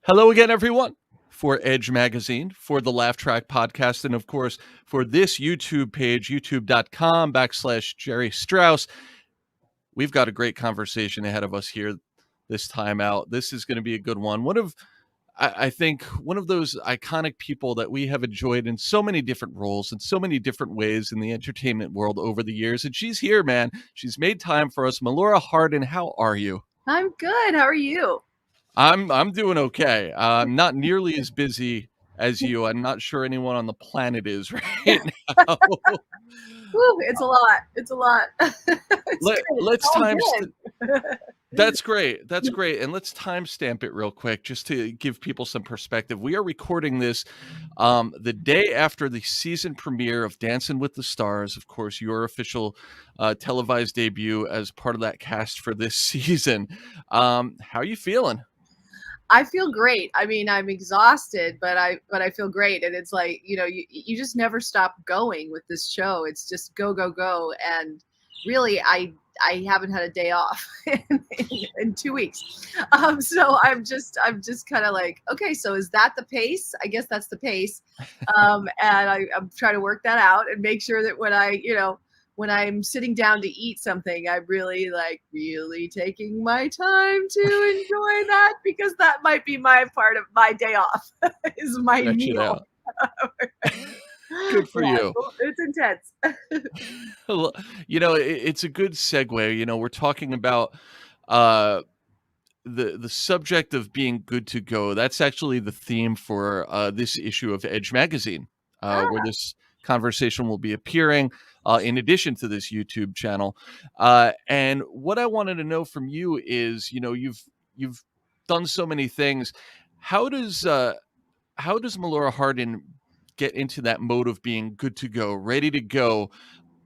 Hello again, everyone, for Edge Magazine, for the Laugh Track podcast, and of course, for this YouTube page, youtube.com/Jerry Strauss. We've got a great conversation ahead of us here this time out. This is going to be a good one. I think, one of those iconic people that we have enjoyed in so many different roles and so many different ways in the entertainment world over the years. And she's here, man. She's made time for us. Melora Hardin, how are you? I'm good. How are you? I'm doing okay. I'm not nearly as busy as you. I'm not sure anyone on the planet is right now. Woo, it's a lot. It's a lot. It's great. Let's It's all time. good. That's great. That's great. And let's timestamp it real quick just to give people some perspective. We are recording this the day after the season premiere of Dancing with the Stars. Of course, your official televised debut as part of that cast for this season. How are you feeling? I feel great. I mean, I'm exhausted, but I feel great. And it's like, you just never stop going with this show. It's just go, go, go. And really, I haven't had a day off in 2 weeks. So I'm just kind of like, okay, so is that the pace? I guess that's the pace. And I'm trying to work that out and make sure that when I'm sitting down to eat something, I'm really taking my time to enjoy that, because that might be my part of my day off is my meal. Good for you. It's intense. It's a good segue. We're talking about the subject of being good to go. That's actually the theme for this issue of Edge Magazine, where this conversation will be appearing in addition to this YouTube channel. And what I wanted to know from you is, you've done so many things. How does Melora Hardin get into that mode of being good to go, ready to go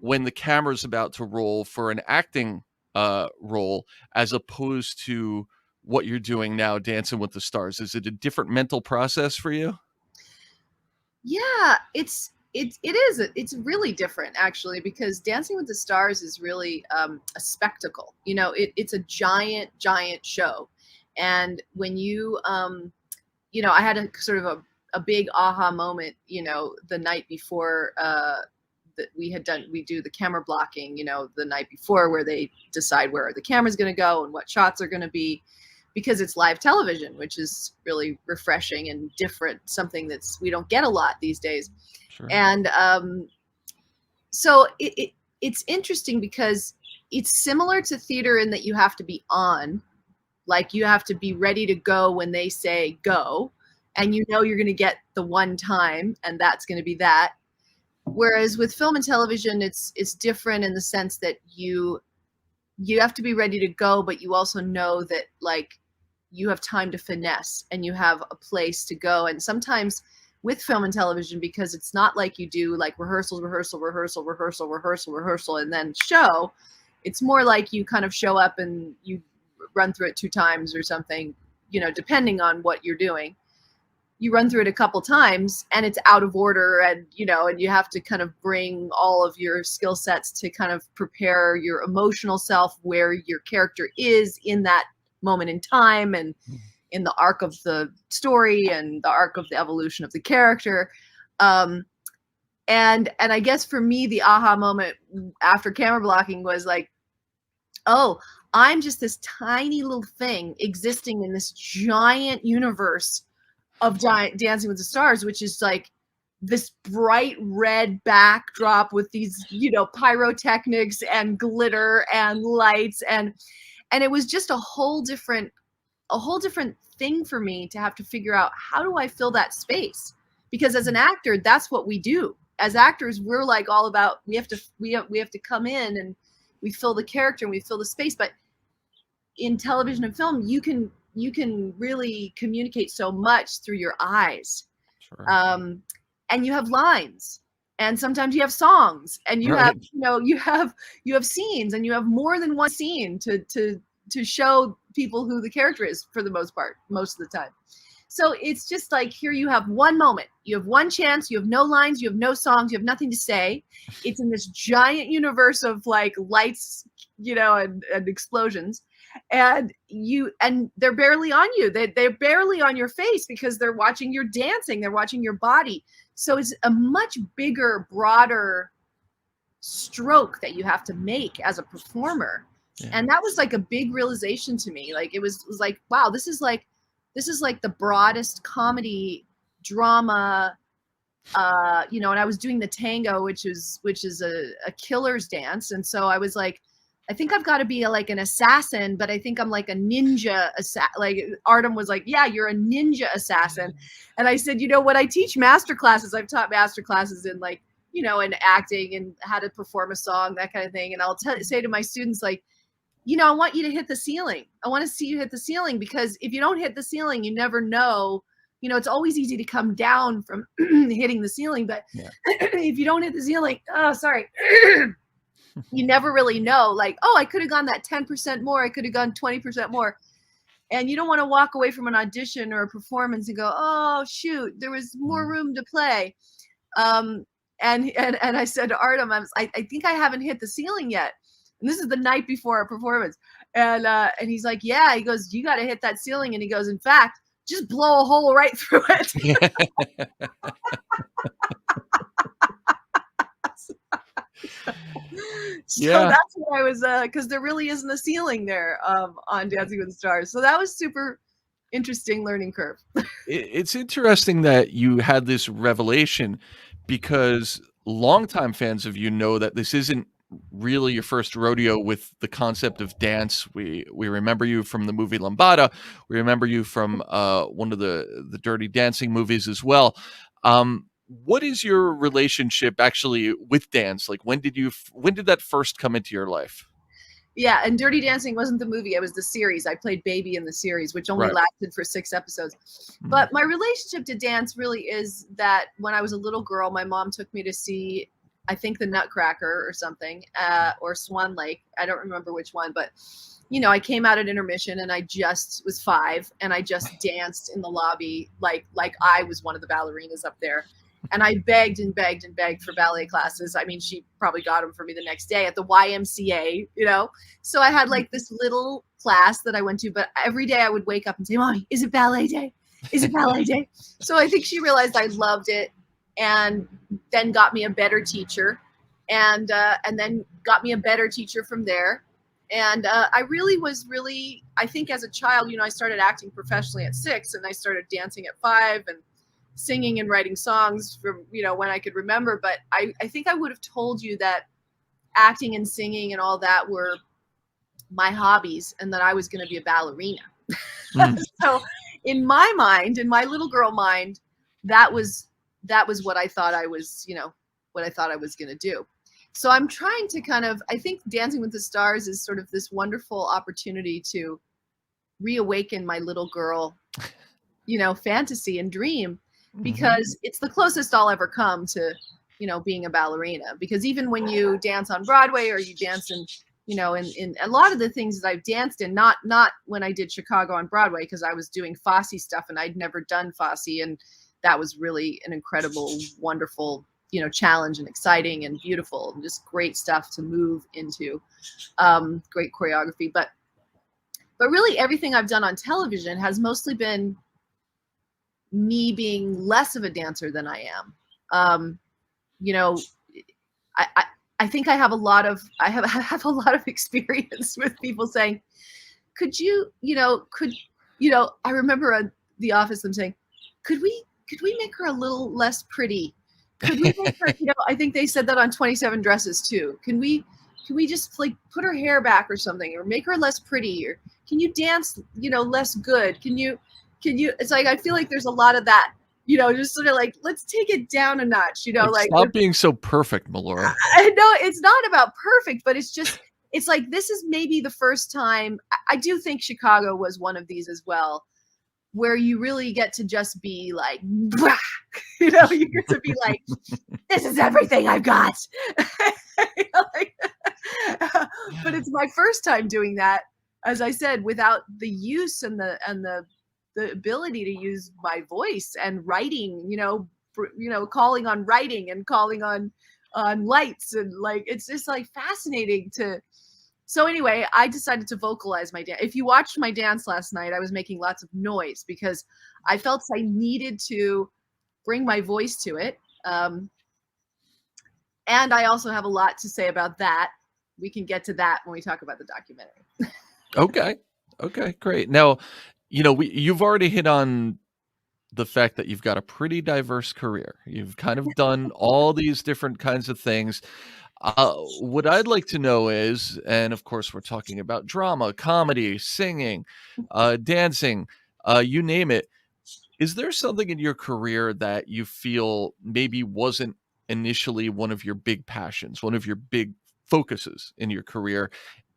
when the camera's about to roll for an acting role, as opposed to what you're doing now, Dancing with the Stars? Is it a different mental process for you? Yeah, it is. It's really different, actually, because Dancing with the Stars is really a spectacle. It's a giant show. And when I had a sort of a big aha moment, the night before that we do the camera blocking, the night before, where they decide where the camera's going to go and what shots are going to be, because it's live television, which is really refreshing and different, something we don't get a lot these days. Sure. And so it's interesting, because it's similar to theater in that you have to be on, like you have to be ready to go when they say go, and you're going to get the one time, and that's going to be that. Whereas with film and television, it's different in the sense that you have to be ready to go, but you also know that you have time to finesse and you have a place to go. And sometimes with film and television, because it's not like you do rehearsal, and then show, it's more like you kind of show up and you run through it 2 times or something, depending on what you're doing. You run through it a couple times and it's out of order, and you have to kind of bring all of your skill sets to kind of prepare your emotional self where your character is in that moment in time, and in the arc of the story and the arc of the evolution of the character. And I guess for me, the aha moment after camera blocking was like, oh, I'm just this tiny little thing existing in this giant universe of Dancing with the Stars, which is like this bright red backdrop with these, pyrotechnics and glitter and lights, and it was just a whole different thing for me to have to figure out, how do I fill that space? Because as an actor, that's what we do. As actors, we're like all about, we have to come in and we fill the character and we fill the space. But in television and film, you can really communicate so much through your eyes. Sure. And you have lines, and sometimes you have songs, and you have you have scenes, and you have more than one scene to show people who the character is, for the most part, most of the time. So it's just like, here you have one moment, you have one chance, you have no lines, you have no songs, you have nothing to say. It's in this giant universe of lights, and explosions. and they're barely on you. They're barely on your face because they're watching your dancing, they're watching your body. So it's a much bigger, broader stroke that you have to make as a performer. Yeah. And that was like a big realization to me. Like it was like, wow, this is like the broadest comedy drama, and I was doing the tango, which is a killer's dance. And so I was like, I think I've got to be like an assassin, but I think I'm like a ninja. Like Artem was like, yeah, you're a ninja assassin. And I said, when I teach master classes, I've taught master classes in like, in acting and how to perform a song, that kind of thing. And I'll say to my students, like, I want you to hit the ceiling. I want to see you hit the ceiling, because if you don't hit the ceiling, you never know. It's always easy to come down from hitting the ceiling, but if you don't hit the ceiling, you never really know. Like, oh, I could have gone that 10% more. I could have gone 20% more. And you don't want to walk away from an audition or a performance and go, oh, shoot, there was more room to play. And I said to Artem, I think I haven't hit the ceiling yet. And this is the night before our performance. And he's like, yeah, he goes, you got to hit that ceiling. And he goes, in fact, just blow a hole right through it. So that's what I was, because there really isn't a ceiling there on Dancing with the Stars. So that was super interesting learning curve. It's interesting that you had this revelation, because longtime fans of you know that this isn't really your first rodeo with the concept of dance. We remember you from the movie Lambada. We remember you from one of the Dirty Dancing movies as well. What is your relationship actually with dance? Like, when did that first come into your life? Yeah, and Dirty Dancing wasn't the movie, it was the series. I played Baby in the series, which only lasted for 6 episodes. But my relationship to dance really is that when I was a little girl, my mom took me to see, I think, the Nutcracker or something, or Swan Lake. I don't remember which one, but I came out at intermission and I just was 5 and I just danced in the lobby like I was one of the ballerinas up there. And I begged and begged and begged for ballet classes. I mean, she probably got them for me the next day at the YMCA, So I had like this little class that I went to, but every day I would wake up and say, Mommy, is it ballet day? Is it ballet day? So I think she realized I loved it, and then got me a better teacher, and then got me a better teacher from there. And I think as a child, I started acting professionally at 6, and I started dancing at 5, and singing and writing songs from, when I could remember. But I think I would have told you that acting and singing and all that were my hobbies, and that I was going to be a ballerina. So in my mind, in my little girl mind, that was what I thought I was, what I thought I was going to do. So I'm trying to I think Dancing with the Stars is sort of this wonderful opportunity to reawaken my little girl, fantasy and dream, because it's the closest I'll ever come to, being a ballerina. Because even when you dance on Broadway, or you dance in, in a lot of the things that I've danced in, not when I did Chicago on Broadway, because I was doing Fosse stuff and I'd never done Fosse, and that was really an incredible, wonderful, challenge, and exciting and beautiful, and just great stuff to move into, great choreography. But really everything I've done on television has mostly been me being less of a dancer than I am. I think I have a lot of experience with people saying, could you, I remember at the office them saying, could we make her a little less pretty? Could we make her, I think they said that on 27 Dresses too. Can we just like put her hair back or something, or make her less pretty, or can you dance, less good? Can you, it's like, I feel like there's a lot of that, just sort of like, let's take it down a notch, Stop being so perfect, Melora. I know it's not about perfect, but it's just, it's like, this is maybe the first time. I do think Chicago was one of these as well, where you really get to just be like, you get to be like, this is everything I've got. But it's my first time doing that, as I said, without the use and the ability to use my voice and writing, calling on writing and calling on lights, and like, it's just like fascinating to So anyway, I decided to vocalize my dance. If you watched my dance last night, I was making lots of noise because I felt I needed to bring my voice to it. And I also have a lot to say about that. We can get to that when we talk about the documentary. Okay. Okay, great. Now, you've already hit on the fact that you've got a pretty diverse career. You've kind of done all these different kinds of things. What I'd like to know is, and of course, we're talking about drama, comedy, singing, dancing, you name it. Is there something in your career that you feel maybe wasn't initially one of your big passions, one of your big focuses in your career,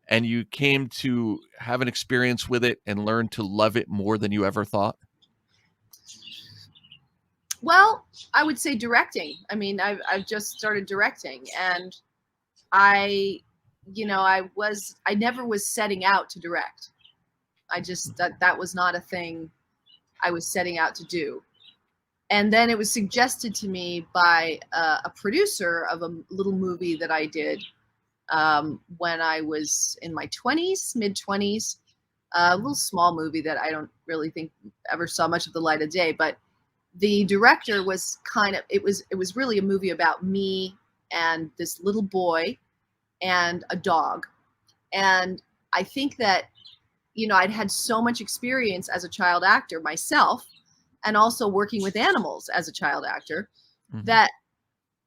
and you came to have an experience with it and learn to love it more than you ever thought? Well, I would say directing. I mean, I've just started directing, and I, I never was setting out to direct. I just that was not a thing I was setting out to do. And then it was suggested to me by a producer of a little movie that I did when I was in my 20s, mid 20s. A little small movie that I don't really think ever saw much of the light of day, but the director was it was really a movie about me and this little boy and a dog. And I think that, I'd had so much experience as a child actor myself, and also working with animals as a child actor, Mhm. that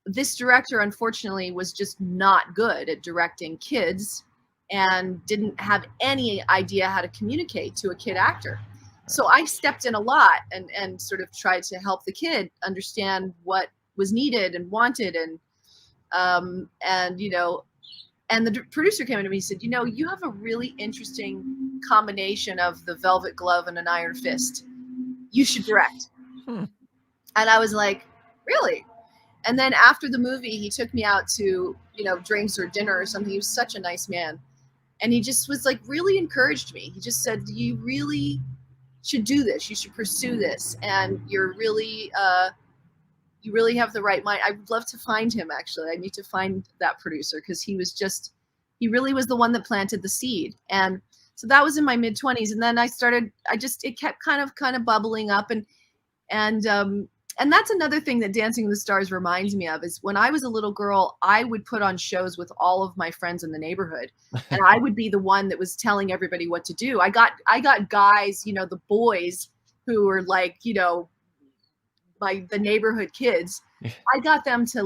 this director, unfortunately, was just not good at directing kids and didn't have any idea how to communicate to a kid actor. So I stepped in a lot and sort of tried to help the kid understand what was needed and wanted. And the producer came to me and said, you have a really interesting combination of the velvet glove and an iron fist. You should direct. Hmm. And I was like, really? And then after the movie, he took me out to, drinks or dinner or something. He was such a nice man. And he just was like, really encouraged me. He just said, you really should do this. You should pursue this. And you really have the right mind. I'd love to find him, actually. I need to find that producer, because he really was the one that planted the seed. And so that was in my mid 20s. And then it kept kind of bubbling up. And that's another thing that Dancing with the Stars reminds me of, is when I was a little girl, I would put on shows with all of my friends in the neighborhood, and I would be the one that was telling everybody what to do. I got guys, the boys who were like, the neighborhood kids. I got them to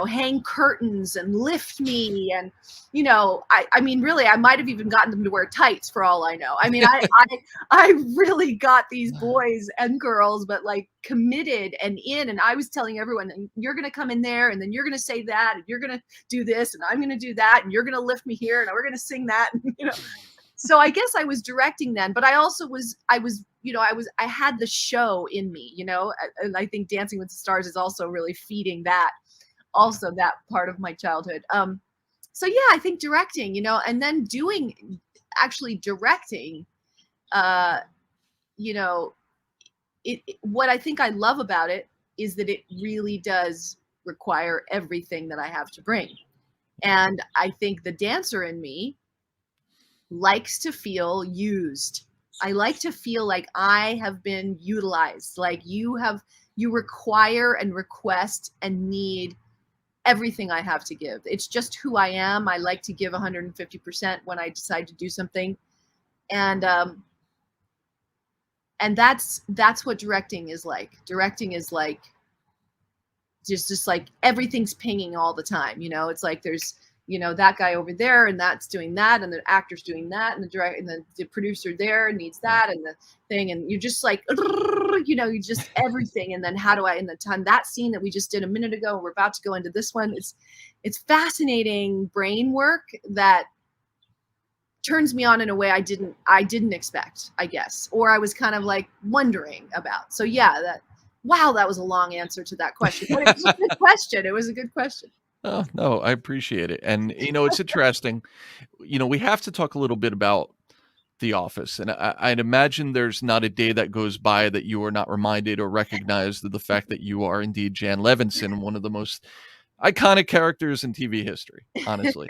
hang curtains and lift me. And, I mean, really, I might have even gotten them to wear tights for all I know. I mean, I really got these boys and girls, but committed and in, and I was telling everyone, you're going to come in there, and then you're going to say that, and you're going to do this, and I'm going to do that, and you're going to lift me here, and we're going to sing that. So I guess I was directing then, but I also I had the show in me, and I think Dancing with the Stars is also really feeding that part of my childhood. So yeah, I think directing, and then actually directing, what I think I love about it is that it really does require everything that I have to bring. And I think the dancer in me likes to feel used. I like to feel like I have been utilized, like you require and request and need everything I have to give. It's just who I am. I like to give 150% when I decide to do something. And that's what directing is like. Directing is like just like everything's pinging all the time. It's like there's that guy over there, and that's doing that, and the actor's doing that, and the producer there needs that, and the thing, and you're just like, you just everything. And then in the time, that scene that we just did a minute ago, we're about to go into this one. It's fascinating brain work that turns me on in a way I didn't expect, I guess, or I was kind of like wondering about. So yeah, that was a long answer to that question, but it was a good question. It was a good question. Oh, no, I appreciate it. And, it's interesting. We have to talk a little bit about The Office. And I'd imagine there's not a day that goes by that you are not reminded or recognized of the fact that you are indeed Jan Levinson, one of the most iconic characters in TV history, honestly.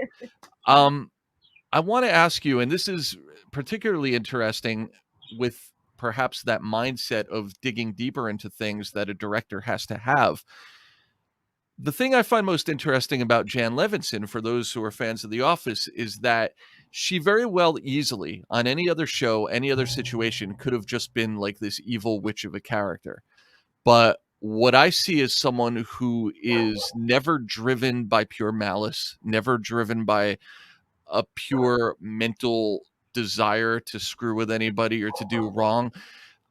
I want to ask you, and this is particularly interesting with perhaps that mindset of digging deeper into things that a director has to have. The thing I find most interesting about Jan Levinson, for those who are fans of The Office, is that she very well easily, on any other show, any other situation, could have just been like this evil witch of a character. But what I see is someone who is never driven by pure malice, never driven by a pure mental desire to screw with anybody or to do wrong.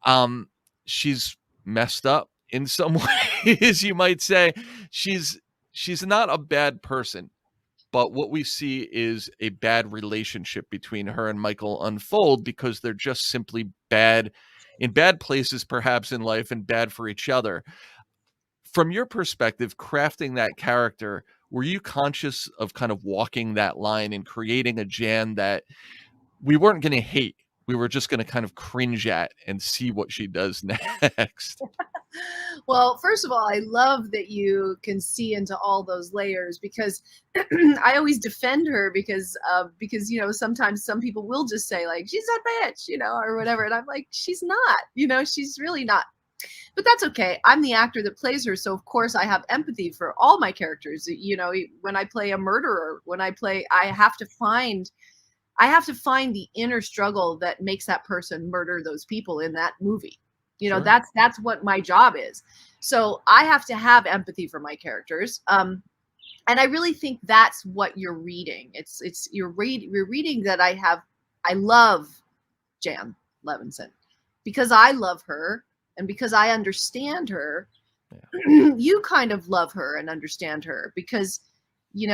Um, she's messed up in some ways, you might say. She's she's not a bad person, but what we see is a bad relationship between her and Michael unfold because they're just simply bad in bad places, perhaps in life, and bad for each other. From your perspective, crafting that character, were you conscious of kind of walking that line and creating a Jan that we weren't going to hate? We were just going to kind of cringe at and see what she does next. Well, first of all, I love that you can see into all those layers, because I always defend her because sometimes some people will just say like she's a bitch, or whatever, and I'm like, she's not, she's really not. But that's okay. I'm the actor that plays her, so of course I have empathy for all my characters. When I play a murderer, I have to find the inner struggle that makes that person murder those people in that movie. Sure. That's what my job is. So I have to have empathy for my characters. And I really think that's what you're reading. You're reading that I love Jan Levinson because I love her and because I understand her. Yeah. You kind of love her and understand her because, I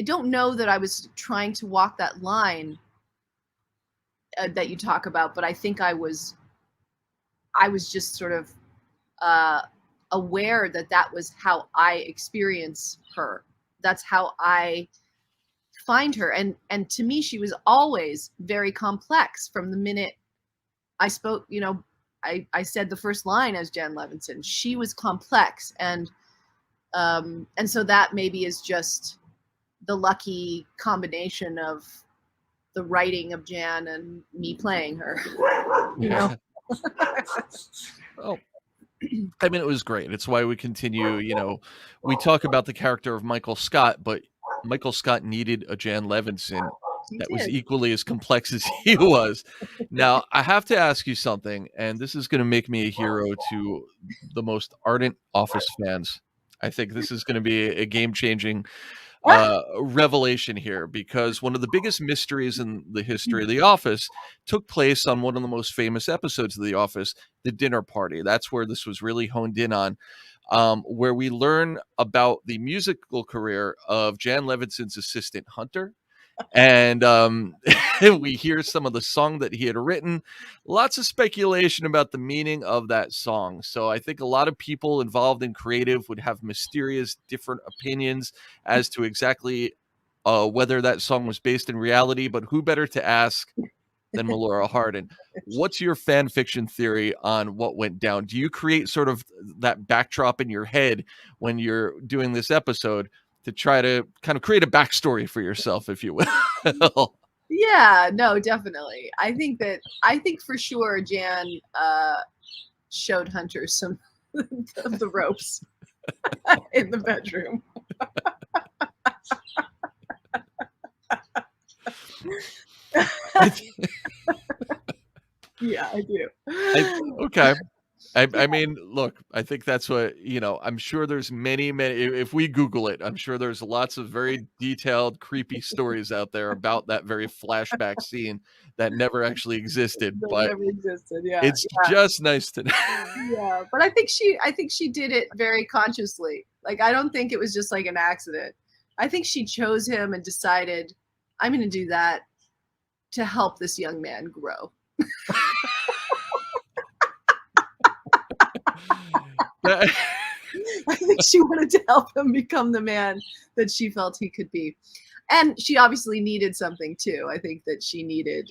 don't know that I was trying to walk that line that you talk about, but I think I was just sort of aware that was how I experience her. That's how I find her. And to me, she was always very complex from the minute I spoke, I said the first line as Jan Levinson. She was complex. And so that maybe is just the lucky combination of the writing of Jan and me playing her. Oh, I mean, it was great. It's why we continue. We talk about the character of Michael Scott, but Michael Scott needed a Jan Levinson that was equally as complex as he was. Now, I have to ask you something, and this is going to make me a hero to the most ardent Office fans. I think this is going to be a game-changing revelation here, because one of the biggest mysteries in the history of The Office took place on one of the most famous episodes of The Office, the dinner party. That's where this was really honed in on, where we learn about the musical career of Jan Levinson's assistant, Hunter. And we hear some of the song that he had written. Lots of speculation about the meaning of that song. So I think a lot of people involved in creative would have mysterious different opinions as to exactly whether that song was based in reality. But who better to ask than Melora Hardin? What's your fan fiction theory on what went down? Do you create sort of that backdrop in your head when you're doing this episode to try to kind of create a backstory for yourself, if you will? Yeah, no, definitely. I think for sure Jan showed Hunter some of the ropes in the bedroom. Yeah, I do. Okay. I mean, look, I think that's what, I'm sure there's many, if we Google it, I'm sure there's lots of very detailed, creepy stories out there about that very flashback scene that never actually existed. But never existed, yeah. It's just nice to know. Yeah, but I think she did it very consciously. Like, I don't think it was just like an accident. I think she chose him and decided, I'm going to do that to help this young man grow. I think she wanted to help him become the man that she felt he could be. And she obviously needed something too. I think that she needed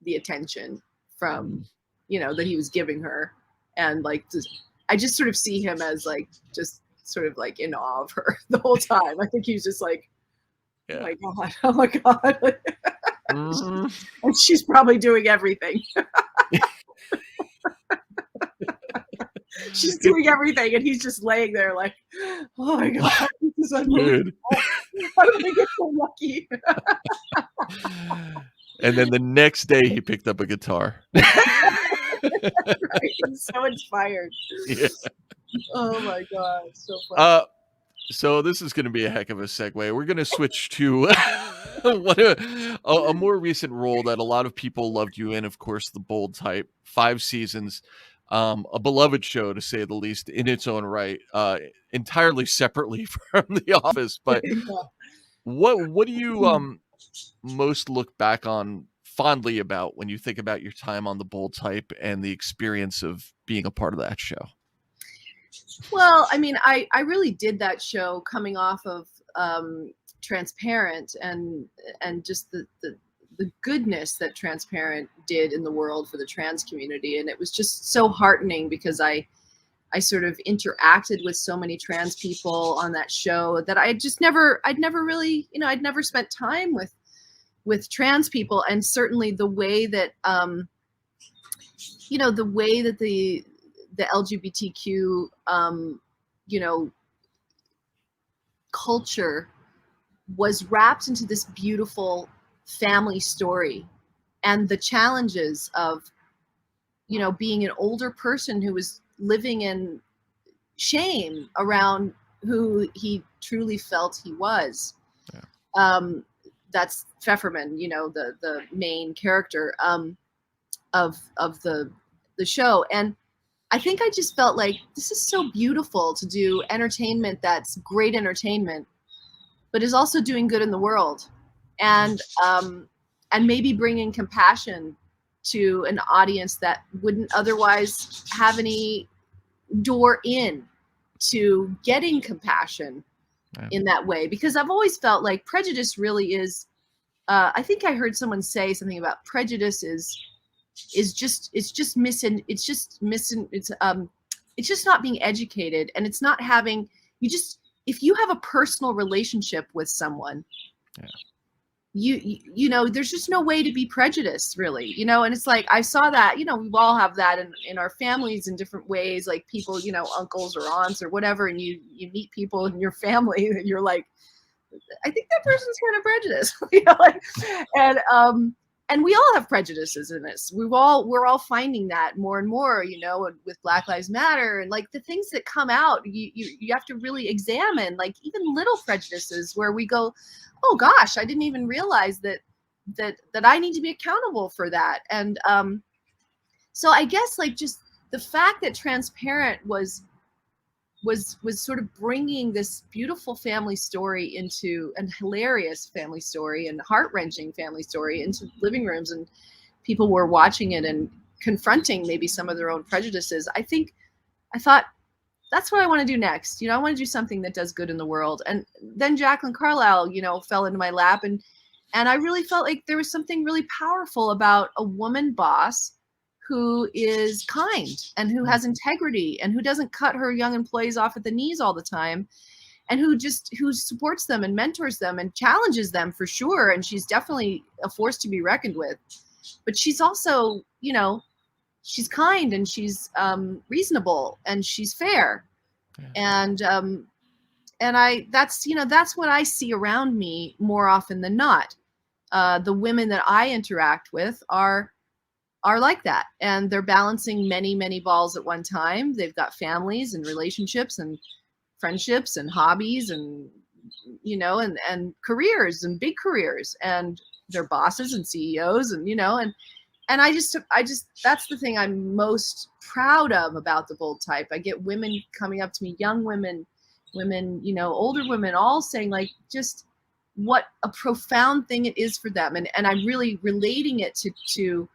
the attention from, that he was giving her. And like, I just sort of see him as like just sort of like in awe of her the whole time. I think he was just like, oh Yeah. my God, oh my God. Mhm. And she's probably doing everything. She's It- doing everything, and he's just laying there like, oh my God, this is unbelievable. Dude. How did I get so lucky? And then the next day he picked up a guitar. Right? He's so inspired. Yeah. Oh my God, so funny. So this is going to be a heck of a segue. We're going to switch to a more recent role that a lot of people loved you in, of course, The Bold Type, 5 seasons, a beloved show to say the least in its own right, entirely separately from The Office. But Yeah. what do you most look back on fondly about when you think about your time on The Bold Type and the experience of being a part of that show? Well, I mean, I really did that show coming off of Transparent, and just the goodness that Transparent did in the world for the trans community. And it was just so heartening because I sort of interacted with so many trans people on that show that I'd never really, I'd never spent time with trans people. And certainly the way that, the way that the LGBTQ, culture was wrapped into this beautiful family story, and the challenges of, being an older person who was living in shame around who he truly felt he was. Yeah. That's Pfefferman, the main character of the show. And I think I just felt like this is so beautiful to do entertainment that's great entertainment, but is also doing good in the world, and maybe bringing compassion to an audience that wouldn't otherwise have any door in to getting compassion in that way. Because I've always felt like prejudice really is. I think I heard someone say something about prejudice is just missing. It's just not being educated, and it's not having, if you have a personal relationship with someone, Yeah. you know, there's just no way to be prejudiced, really, and it's like, I saw that, we all have that in our families in different ways, like people, uncles or aunts or whatever, and you meet people in your family and you're like, I think that person's kind of prejudiced, and we all have prejudices in this. We're all finding that more and more, with Black Lives Matter, and like the things that come out, you have to really examine, like even little prejudices where we go, oh gosh, I didn't even realize that I need to be accountable for that. And so I guess like just the fact that Transparent was sort of bringing this beautiful family story into, and hilarious family story and heart-wrenching family story into living rooms, and people were watching it and confronting maybe some of their own prejudices. I thought that's what I want to do next. I want to do something that does good in the world. And then Jacqueline Carlisle, fell into my lap, and I really felt like there was something really powerful about a woman boss who is kind and who has integrity and who doesn't cut her young employees off at the knees all the time, and who supports them and mentors them and challenges them for sure. And she's definitely a force to be reckoned with, but she's also, she's kind, and she's reasonable, and she's fair. Yeah. And that's what I see around me more often than not. The women that I interact with are like that, and they're balancing many, many balls at one time. They've got families and relationships and friendships and hobbies and and careers, and big careers, and they're bosses and CEOs, and and I just that's the thing I'm most proud of about The Bold Type. I get women coming up to me, young women, older women, all saying like just what a profound thing it is for them, and I'm really relating it to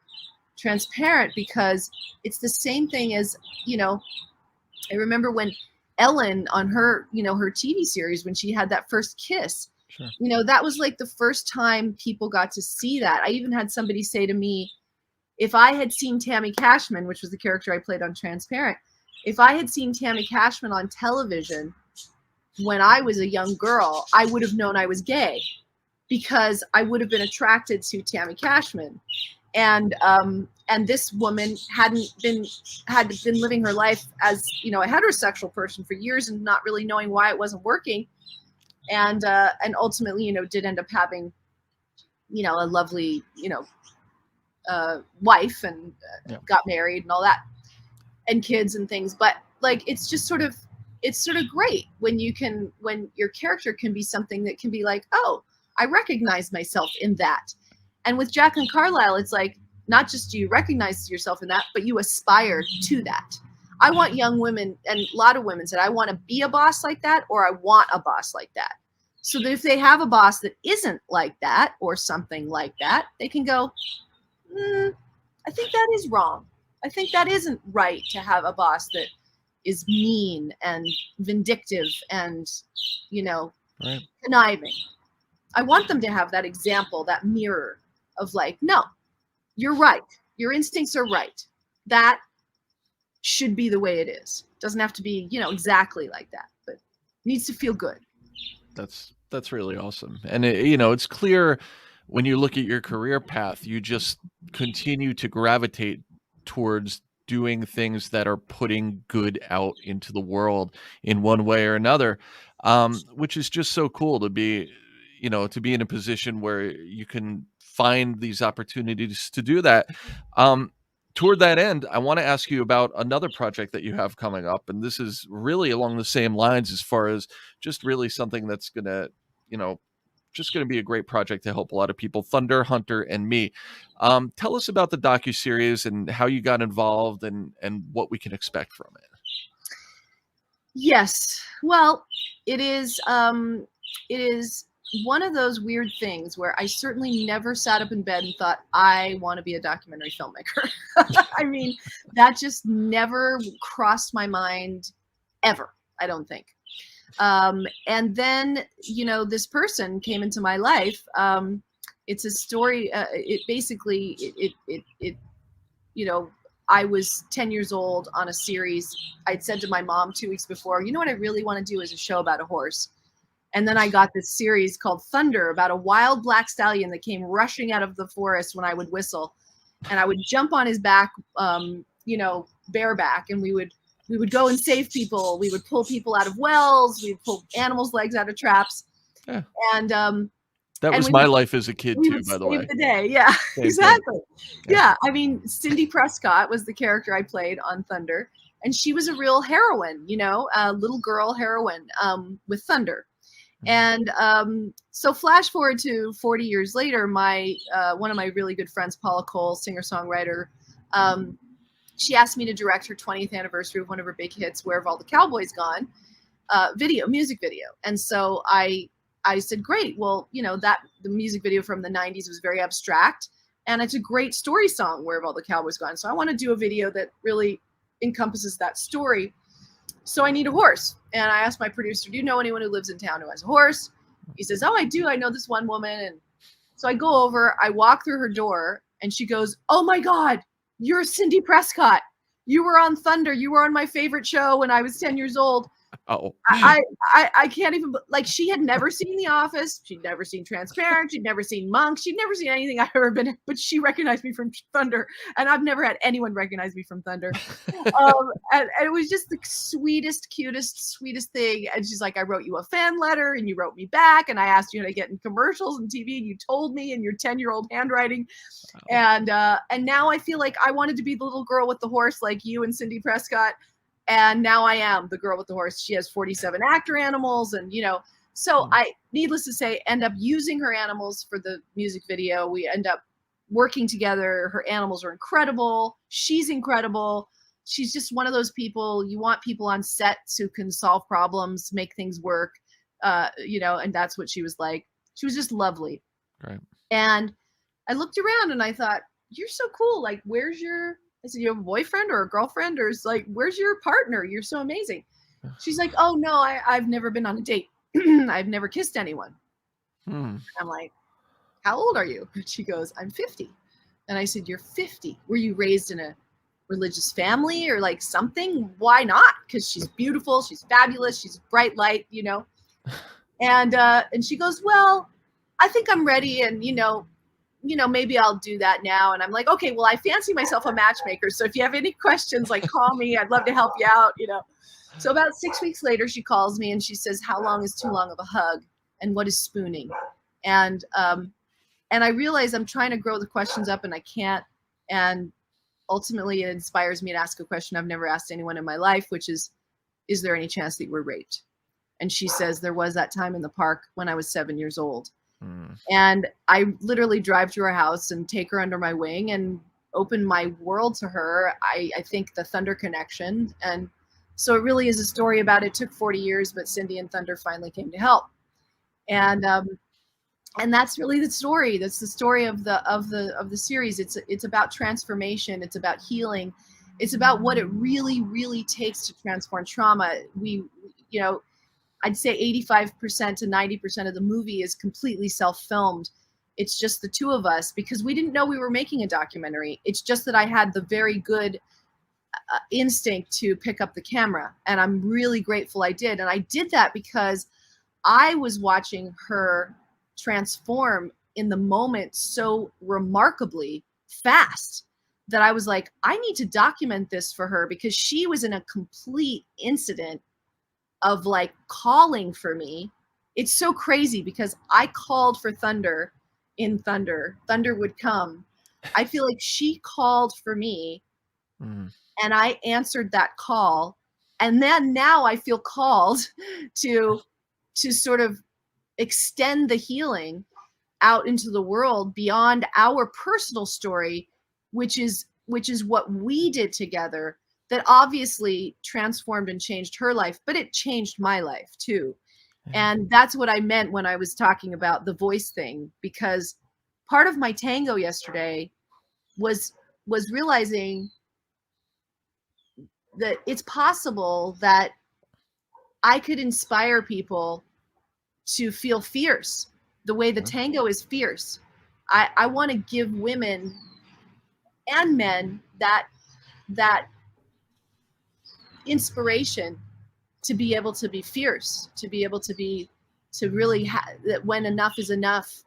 Transparent, because it's the same thing as, I remember when Ellen on her, her TV series, when she had that first kiss, Sure. That was like the first time people got to see that. I even had somebody say to me, if I had seen Tammy Cashman, which was the character I played on Transparent, if I had seen Tammy Cashman on television, when I was a young girl, I would have known I was gay because I would have been attracted to Tammy Cashman. And this woman had been living her life as, you know, a heterosexual person for years and not really knowing why it wasn't working. And ultimately, you know, did end up having, you know, a lovely, you know, wife and got married and all that and kids and things. But like, it's sort of great when your character can be something that can be like, oh, I recognize myself in that. And with Jacqueline Carlisle, it's like, not just do you recognize yourself in that, but you aspire to that. I want young women, and a lot of women said, I want to be a boss like that, or I want a boss like that. So that if they have a boss that isn't like that or something like that, they can go, I think that is wrong. I think that isn't right to have a boss that is mean and vindictive and, you know, conniving. I want them to have that example, that mirror of like, no, you're right. Your instincts are right. That should be the way it is. Doesn't have to be, you know, exactly like that, but needs to feel good. That's really awesome. And you know, it's clear when you look at your career path, you just continue to gravitate towards doing things that are putting good out into the world in one way or another, which is just so cool to be, you know, to be in a position where you can find these opportunities to do that. Toward that end, I want to ask you about another project that you have coming up. And this is really along the same lines as far as just really something that's going to, you know, just going to be a great project to help a lot of people, Thunderhunter and Me. Tell us about the docuseries and how you got involved and what we can expect from it. Yes. Well, it is one of those weird things where I certainly never sat up in bed and thought, I want to be a documentary filmmaker. I mean, that just never crossed my mind ever, I don't think. And then, you know, this person came into my life. It's a story. It basically, you know, I was 10 years old on a series. I'd said to my mom 2 weeks before, you know what I really want to do is a show about a horse. And then I got this series called Thunder about a wild black stallion that came rushing out of the forest when I would whistle. And I would jump on his back, you know, bareback, and we would go and save people. We would pull people out of wells. We'd pull animals' legs out of traps. Yeah. And that was my life as a kid too, by the way. The day. Yeah, exactly. Yeah. I mean, Cindy Prescott was the character I played on Thunder, and she was a real heroine, you know, a little girl heroine with Thunder. And so flash forward to 40 years later, my one of my really good friends, Paula Cole, singer-songwriter, she asked me to direct her 20th anniversary of one of her big hits, Where Have All the Cowboys Gone? Music video. And so I said, great. Well, you know, that the music video from the 90s was very abstract, and it's a great story song, Where Have All the Cowboys Gone? So I want to do a video that really encompasses that story. So I need a horse. And I asked my producer, do you know anyone who lives in town who has a horse? He says, oh, I do. I know this one woman. And so I go over, I walk through her door, and she goes, oh my God, you're Cindy Prescott. You were on Thunder. You were on my favorite show when I was 10 years old. Oh, I can't even, like, she had never seen The Office. She'd never seen Transparent. She'd never seen Monk. She'd never seen anything I've ever been in, but she recognized me from Thunder. And I've never had anyone recognize me from Thunder. And it was just the sweetest, cutest, sweetest thing. And she's like, I wrote you a fan letter and you wrote me back. And I asked you to get in commercials and TV, and you told me in your 10-year-old handwriting. And now I feel like I wanted to be the little girl with the horse like you and Cindy Prescott. And now I am the girl with the horse. She has 47 actor animals. And, you know, so I, needless to say, end up using her animals for the music video. We end up working together. Her animals are incredible. She's incredible. She's just one of those people, you want people on sets who can solve problems, make things work, you know, and that's what she was like. She was just lovely. Right. And I looked around and I thought, you're so cool. Like, where's your... I said, you have a boyfriend or a girlfriend? Or it's like, where's your partner? You're so amazing. She's like, oh, no, I've never been on a date. I've never kissed anyone. I'm like, how old are you? And she goes, I'm 50. And I said, you're 50. Were you raised in a religious family or like something. Why not? Because she's beautiful, she's fabulous, she's bright light, you know. And she goes, well, I think I'm ready, and maybe I'll do that now. And I'm like, okay, well, I fancy myself a matchmaker, so if you have any questions, like, call me. I'd love to help you out, you know. So about 6 weeks later, she calls me and she says, how long is too long of a hug, and what is spooning? And I realize I'm trying to grow the questions up and I can't. And ultimately it inspires me to ask a question I've never asked anyone in my life, which is there any chance that you were raped? And she says, there was that time in the park when I was 7 years old. And I literally drive to her house and take her under my wing and open my world to her. I think the Thunder connection. And so it really is a story about, it took 40 years, but Cindy and Thunder finally came to help. And that's really the story. That's the story of the series. It's about transformation. It's about healing. It's about what it really, really takes to transform trauma. I'd say 85% to 90% of the movie is completely self-filmed. It's just the two of us, because we didn't know we were making a documentary. It's just that I had the very good instinct to pick up the camera, and I'm really grateful I did. And I did that because I was watching her transform in the moment so remarkably fast that I was like, I need to document this for her, because she was in a complete incident of like calling for me. It's so crazy because I called for Thunder in Thunder. Thunder would come. I feel like she called for me and I answered that call. And then now I feel called to sort of extend the healing out into the world beyond our personal story, which is what we did together, that obviously transformed and changed her life, but it changed my life too. And that's what I meant when I was talking about the voice thing, because part of my tango yesterday was realizing that it's possible that I could inspire people to feel fierce the way the tango is fierce. I want to give women and men that inspiration to be able to be fierce, to be able to be, to really that when enough is enough,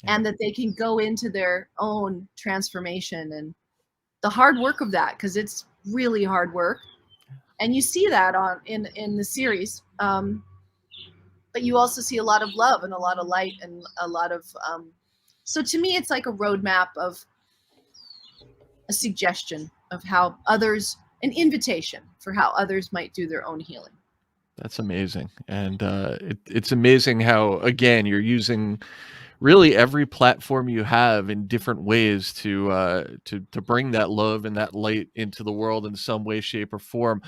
and that they can go into their own transformation and the hard work of that, because it's really hard work. And you see that in the series. But you also see a lot of love and a lot of light and a lot of, so to me, it's like a roadmap of a suggestion of how others, an invitation for how others might do their own healing. That's amazing. And it's amazing how, again, you're using really every platform you have in different ways to bring that love and that light into the world in some way, shape, or form.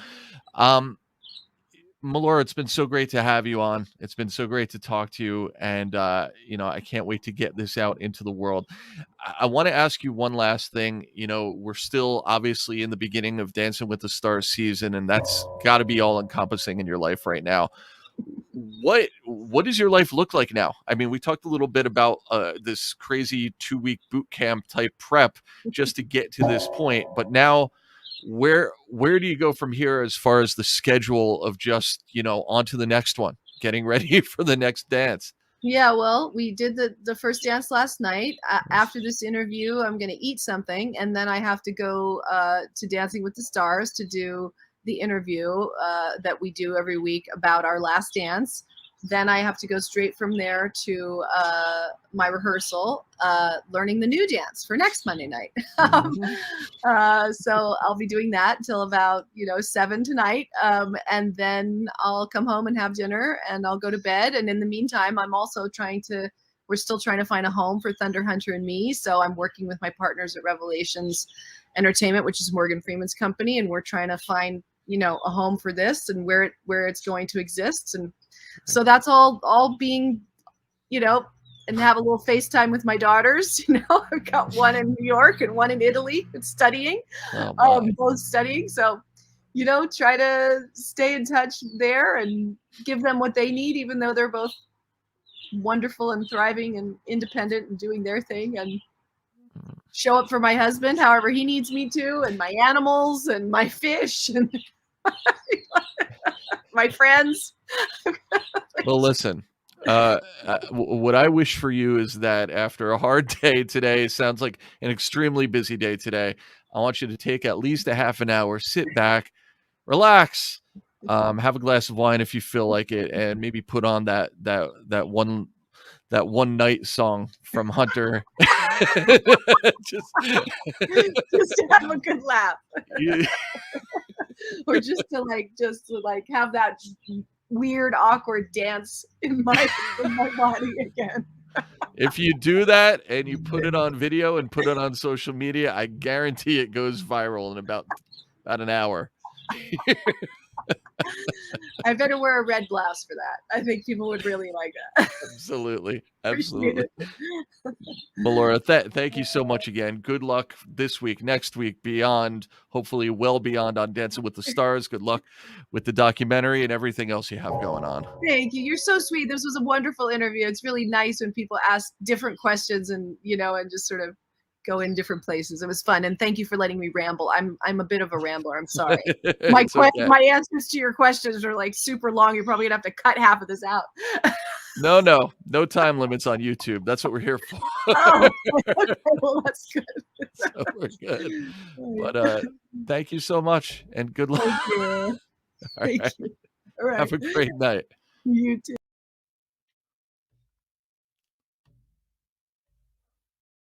Melora, it's been so great to have you on. It's been so great to talk to you. And, I can't wait to get this out into the world. I want to ask you one last thing. We're still obviously in the beginning of Dancing with the Stars season, and that's got to be all encompassing in your life right now. What does your life look like now? I mean, we talked a little bit about this crazy 2-week boot camp type prep just to get to this point, but now where do you go from here as far as the schedule of just, on to the next one, getting ready for the next dance? Yeah, well, we did the first dance last night. After this interview, I'm going to eat something, and then I have to go to Dancing with the Stars to do the interview that we do every week about our last dance. Then I have to go straight from there to my rehearsal, learning the new dance for next Monday night. So I'll be doing that till about 7 tonight, and then I'll come home and have dinner, and I'll go to bed. And in the meantime, we're still trying to find a home for Thunderhunter and me. So I'm working with my partners at Revelations Entertainment, which is Morgan Freeman's company, and we're trying to find a home for this and where it's going to exist. And so that's all being, and have a little FaceTime with my daughters. I've got one in New York and one in Italy studying, both studying. So, try to stay in touch there and give them what they need, even though they're both wonderful and thriving and independent and doing their thing. And show up for my husband however he needs me to, and my animals and my fish and my friends. Well, listen, what I wish for you is that after a hard day today, sounds like an extremely busy day today, I want you to take at least a half an hour, sit back, relax, have a glass of wine if you feel like it, and maybe put on that one night song from Hunter. just to have a good laugh. Yeah. Or just to have that weird, awkward dance in my body again. If you do that and you put it on video and put it on social media, I guarantee it goes viral in about an hour. I better wear a red blouse for that. I think people would really like that. Absolutely. Melora, thank you so much again. Good luck this week, next week, beyond, hopefully well beyond on Dancing with the Stars. Good luck with the documentary and everything else you have going on. Thank you. You're so sweet. This was a wonderful interview. It's really nice when people ask different questions and, and just sort of go in different places. It was fun. And thank you for letting me ramble. I'm a bit of a rambler. I'm sorry. My answers to your questions are like super long. You're probably gonna have to cut half of this out. No time limits on YouTube. That's what we're here for. Oh, okay, well, that's good. So we're good. But thank you so much and good luck. Thank you. Thank you. All right. Have a great night. You too.